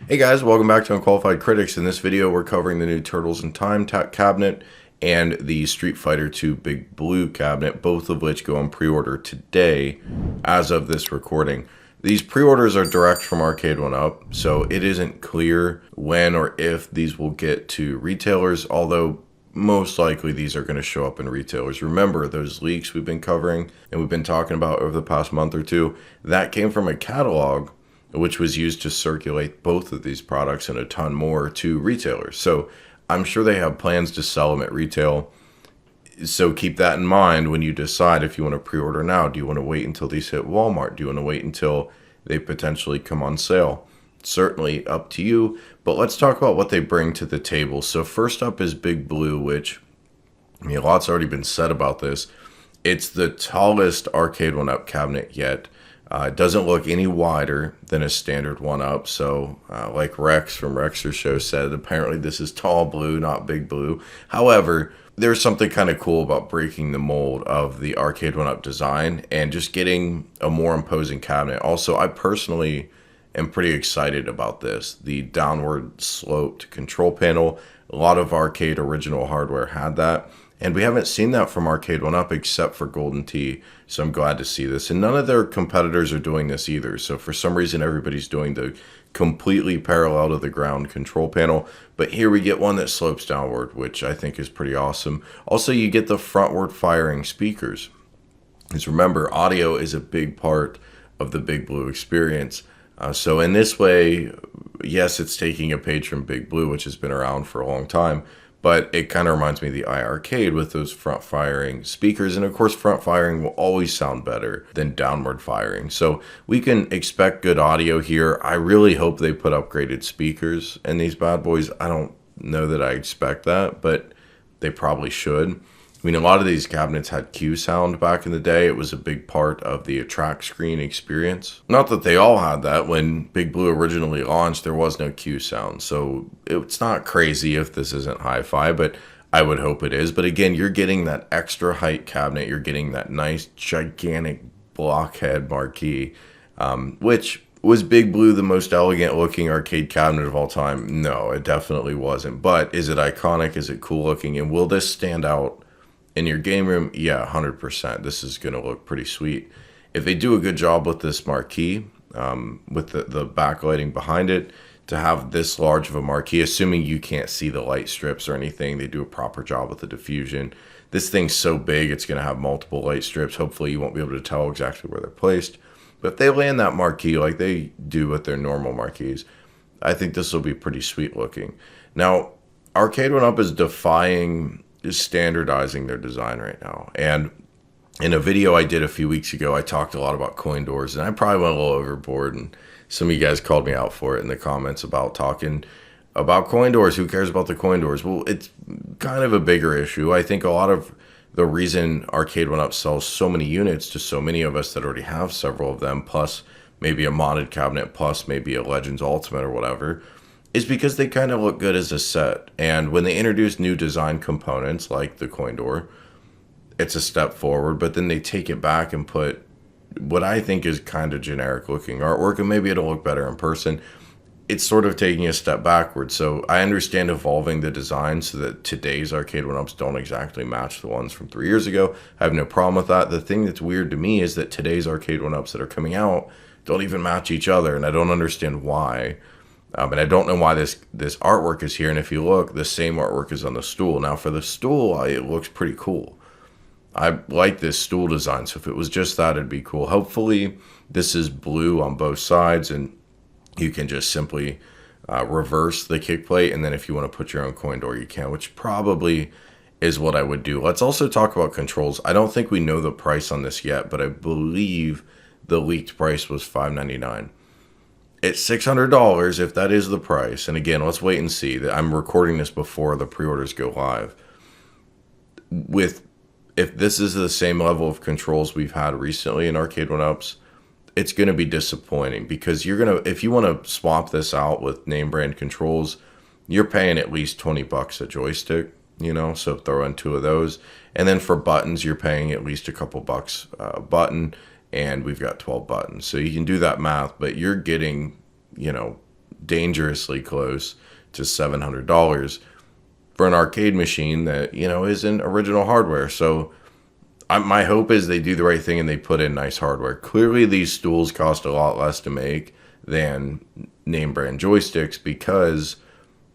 Hey guys, welcome back to Unqualified Critics. In this video, we're covering the new Turtles in Time cabinet and the Street Fighter 2 Big Blue cabinet, both of which go on pre-order today as of this recording. These pre-orders are direct from Arcade1up, so it isn't clear when or if these will get to retailers, although most likely these are going to show up in retailers. Remember those leaks we've been covering and we've been talking about over the past month or two? That came from a catalog which was used to circulate both of these products and a ton more to retailers. So I'm sure they have plans to sell them at retail. So keep that in mind when you decide if you want to pre-order now. Do you want to wait until these hit Walmart? Do you want to wait until they potentially come on sale? Certainly up to you, but let's talk about what they bring to the table. So first up is Big Blue, which, I mean, a lot's already been said about this. It's the tallest Arcade1up cabinet yet. It doesn't look any wider than a standard 1-up. So like Rex from Rexer Show said, apparently this is tall blue, not big blue. However, there's something kind of cool about breaking the mold of the Arcade1up design and just getting a more imposing cabinet. Also, I personally am pretty excited about this. The downward sloped control panel, a lot of Arcade original hardware had that. And we haven't seen that from Arcade1up except for Golden Tee. So I'm glad to see this. And none of their competitors are doing this either. So for some reason, everybody's doing the completely parallel to the ground control panel. But here we get one that slopes downward, which I think is pretty awesome. Also, you get the frontward firing speakers. Because remember, audio is a big part of the Big Blue experience. So in this way, yes, it's taking a page from Big Blue, which has been around for a long time. But it kind of reminds me of the iArcade with those front firing speakers. And of course, front firing will always sound better than downward firing. So we can expect good audio here. I really hope they put upgraded speakers in these bad boys. I don't know that I expect that, but they probably should. I mean, a lot of these cabinets had Q sound back in the day. It was a big part of the attract screen experience. Not that they all had that. When Big Blue originally launched, there was no Q sound. So it's not crazy if this isn't hi-fi, but I would hope it is. But again, you're getting that extra height cabinet. You're getting that nice, gigantic blockhead marquee, which was Big Blue the most elegant looking arcade cabinet of all time? No, it definitely wasn't. But is it iconic? Is it cool looking? And will this stand out in your game room? Yeah, 100%. This is going to look pretty sweet. If they do a good job with this marquee, with the backlighting behind it, to have this large of a marquee, assuming you can't see the light strips or anything, they do a proper job with the diffusion. This thing's so big, it's going to have multiple light strips. Hopefully you won't be able to tell exactly where they're placed. But if they land that marquee like they do with their normal marquees, I think this will be pretty sweet looking. Now, Arcade1up is standardizing their design right now. And in a video I did a few weeks ago, I talked a lot about coin doors, and I probably went a little overboard, and some of you guys called me out for it in the comments about talking about coin doors. Who cares about the coin doors? Well, it's kind of a bigger issue. I think a lot of the reason Arcade1up sells so many units to so many of us that already have several of them, plus maybe a modded cabinet, plus maybe a Legends Ultimate or whatever, is because they kind of look good as a set. And when they introduce new design components like the coin door, it's a step forward, but then they take it back and put what I think is kind of generic looking artwork, and maybe it'll look better in person. It's sort of taking a step backward. So I understand evolving the design so that today's Arcade1ups don't exactly match the ones from 3 years ago. I have no problem with that. The thing that's weird to me is that today's Arcade1ups that are coming out don't even match each other, and I don't understand why. And I don't know why this artwork is here. And if you look, the same artwork is on the stool. Now, for the stool, it looks pretty cool. I like this stool design. So if it was just that, it'd be cool. Hopefully, this is blue on both sides, and you can just simply reverse the kick plate. And then if you want to put your own coin door, you can, which probably is what I would do. Let's also talk about controls. I don't think we know the price on this yet, but I believe the leaked price was $599. It's $600 if that is the price. And again, let's wait and see. I'm recording this before the pre-orders go live. If this is the same level of controls we've had recently in Arcade1ups, it's going to be disappointing, because if you want to swap this out with name brand controls, you're paying at least 20 bucks a joystick, so throw in 2 of those. And then for buttons, you're paying at least a couple bucks a button. And we've got 12 buttons. So you can do that math, but you're getting, dangerously close to $700 for an arcade machine that, isn't original hardware. So my hope is they do the right thing and they put in nice hardware. Clearly, these stools cost a lot less to make than name brand joysticks because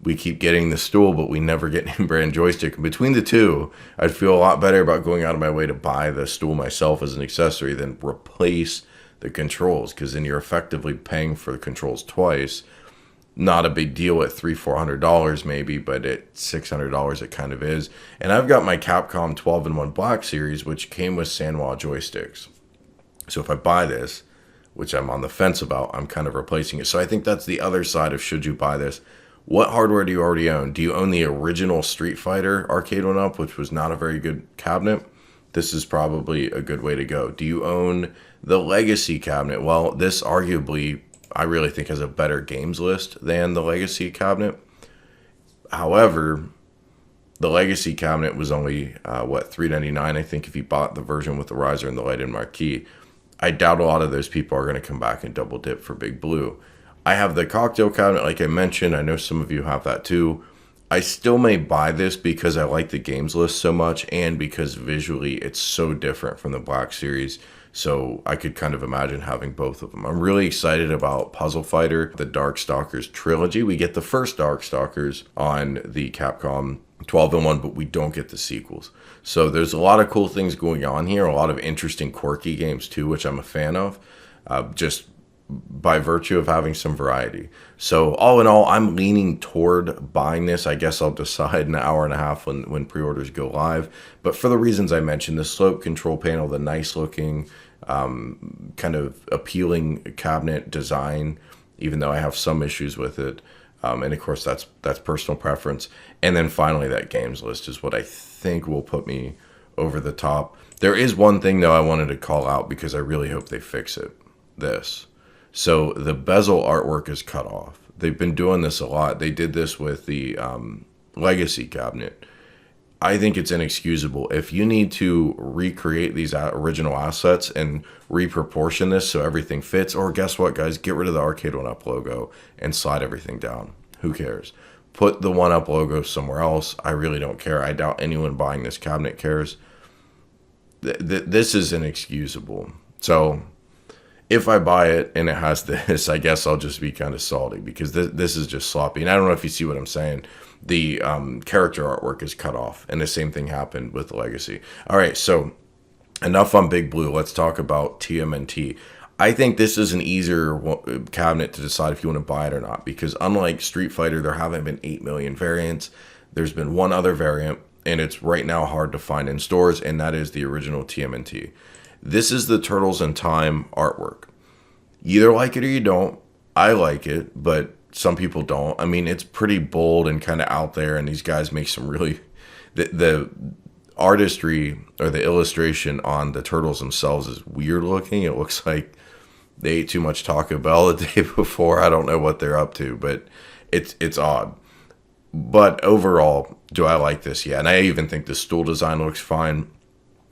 we keep getting the stool, but we never get name brand joystick. And between the two, I'd feel a lot better about going out of my way to buy the stool myself as an accessory than replace the controls, because then you're effectively paying for the controls twice. Not a big deal at $300-400 maybe, but at $600 it kind of is. And I've got my Capcom 12-in-1 Black Series, which came with Sanwa joysticks. So if I buy this, which I'm on the fence about, I'm kind of replacing it. So I think that's the other side of should you buy this. What hardware do you already own? Do you own the original Street Fighter Arcade1up, which was not a very good cabinet? This is probably a good way to go. Do you own the Legacy cabinet? Well, this arguably, I really think, has a better games list than the Legacy cabinet. However, the Legacy cabinet was only, $399, I think, if you bought the version with the riser and the light and marquee. I doubt a lot of those people are going to come back and double dip for Big Blue. I have the cocktail cabinet, like I mentioned. I know some of you have that too. I still may buy this because I like the games list so much and because visually it's so different from the Black Series. So I could kind of imagine having both of them. I'm really excited about Puzzle Fighter, the Darkstalkers trilogy. We get the first Darkstalkers on the Capcom 12-in-1, but we don't get the sequels. So there's a lot of cool things going on here, a lot of interesting, quirky games too, which I'm a fan of, just by virtue of having some variety. So all in all, I'm leaning toward buying this. I guess I'll decide in an hour and a half when pre-orders go live. But for the reasons I mentioned, the slope control panel, the nice looking, kind of appealing cabinet design, even though I have some issues with it. And of course, that's personal preference. And then finally, that games list is what I think will put me over the top. There is one thing, though, I wanted to call out because I really hope they fix it. This. So the bezel artwork is cut off. They've been doing this a lot. They did this with the Legacy cabinet. I think it's inexcusable. If you need to recreate these original assets and reproportion this so everything fits, or guess what, guys? Get rid of the Arcade1up logo and slide everything down. Who cares? Put the 1UP logo somewhere else. I really don't care. I doubt anyone buying this cabinet cares. This is inexcusable. So if I buy it and it has this, I guess I'll just be kind of salty because this is just sloppy. And I don't know if you see what I'm saying. The character artwork is cut off, and the same thing happened with Legacy. All right, so enough on Big Blue. Let's talk about TMNT. I think this is an easier cabinet to decide if you want to buy it or not, because unlike Street Fighter, there haven't been 8 million variants. There's been one other variant, and it's right now hard to find in stores, and that is the original TMNT. This is the Turtles in Time artwork. You either like it or you don't. I like it, but some people don't. I mean, it's pretty bold and kind of out there, and these guys make some really... The artistry or the illustration on the turtles themselves is weird looking. It looks like they ate too much Taco Bell the day before. I don't know what they're up to, but it's odd. But overall, do I like this? Yeah, and I even think the stool design looks fine.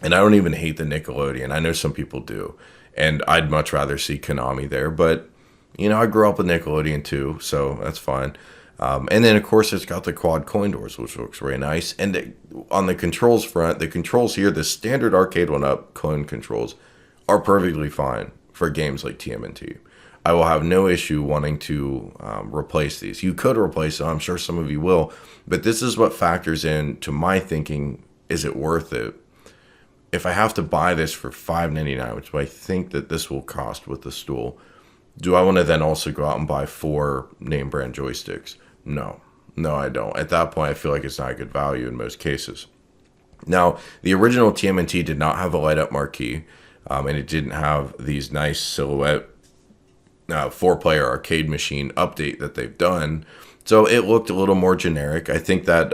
And I don't even hate the Nickelodeon. I know some people do. And I'd much rather see Konami there. But, I grew up with Nickelodeon too, so that's fine. And then, of course, it's got the quad coin doors, which looks very nice. And on the controls front, the controls here, the standard Arcade1up coin controls, are perfectly fine for games like TMNT. I will have no issue wanting to replace these. You could replace them. I'm sure some of you will. But this is what factors into my thinking. Is it worth it? If I have to buy this for $5.99, which I think that this will cost with the stool, do I want to then also go out and buy 4 name brand joysticks? No, I don't. At that point, I feel like it's not a good value in most cases. Now, the original TMNT did not have a light up marquee, and it didn't have these nice silhouette 4-player arcade machine update that they've done. So it looked a little more generic. I think that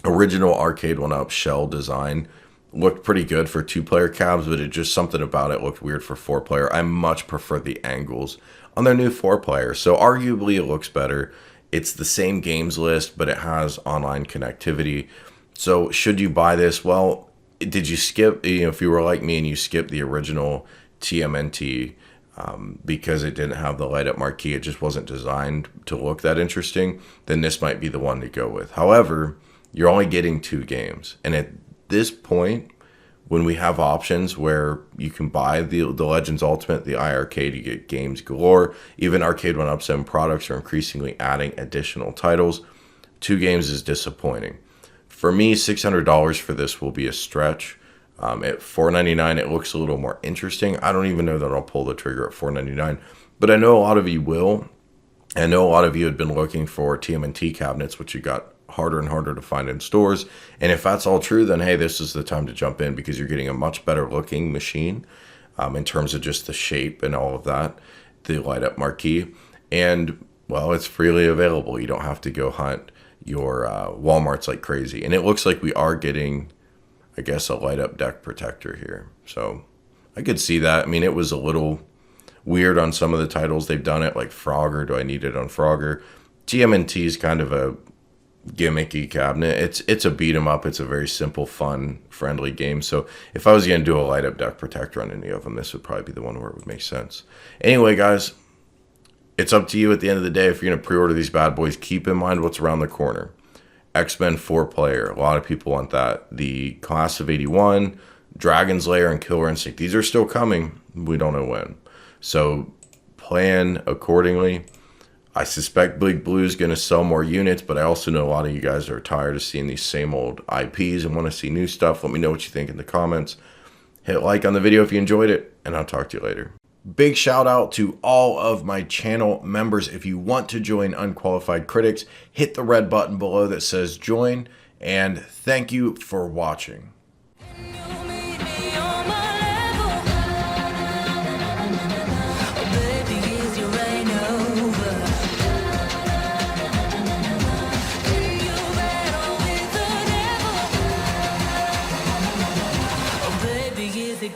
original Arcade1up shell design looked pretty good for 2-player cabs, but it just something about it looked weird for 4-player. I much prefer the angles on their new 4-player. So arguably it looks better. It's the same games list, but it has online connectivity. So should you buy this? Well, did you skip, if you were like me and you skipped the original TMNT, because it didn't have the light up marquee, it just wasn't designed to look that interesting, then this might be the one to go with. However, you're only getting 2 games. And at this point, when we have options where you can buy the Legends Ultimate, the iArcade, you get games galore. Even Arcade1ups and products are increasingly adding additional titles. 2 games is disappointing. For me, $600 for this will be a stretch. At $4.99, it looks a little more interesting. I don't even know that I'll pull the trigger at $4.99, but I know a lot of you will. I know a lot of you had been looking for TMNT cabinets, which you got harder and harder to find in stores. And if that's all true, then hey, this is the time to jump in, because you're getting a much better looking machine in terms of just the shape and all of that, the light up marquee. And well, it's freely available. You don't have to go hunt your Walmarts like crazy. And it looks like we are getting, I guess, a light up deck protector here. So I could see that. I mean, it was a little weird on some of the titles they've done it, like Frogger. Do I need it on Frogger? TMNT is kind of a gimmicky cabinet. It's a beat 'em up. It's a very simple, fun, friendly game. So if I was going to do a light up deck protector on any of them, this would probably be the one where it would make sense. Anyway, guys, it's up to you at the end of the day. If you're going to pre-order these bad boys, keep in mind what's around the corner. X-Men 4-player. A lot of people want that. The Class of 81, Dragon's Lair, and Killer Instinct. These are still coming. We don't know when. So plan accordingly. I suspect Big Blue is going to sell more units, but I also know a lot of you guys are tired of seeing these same old IPs and want to see new stuff. Let me know what you think in the comments. Hit like on the video if you enjoyed it, and I'll talk to you later. Big shout out to all of my channel members. If you want to join Unqualified Critics, hit the red button below that says join, and thank you for watching.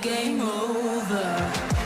Game over.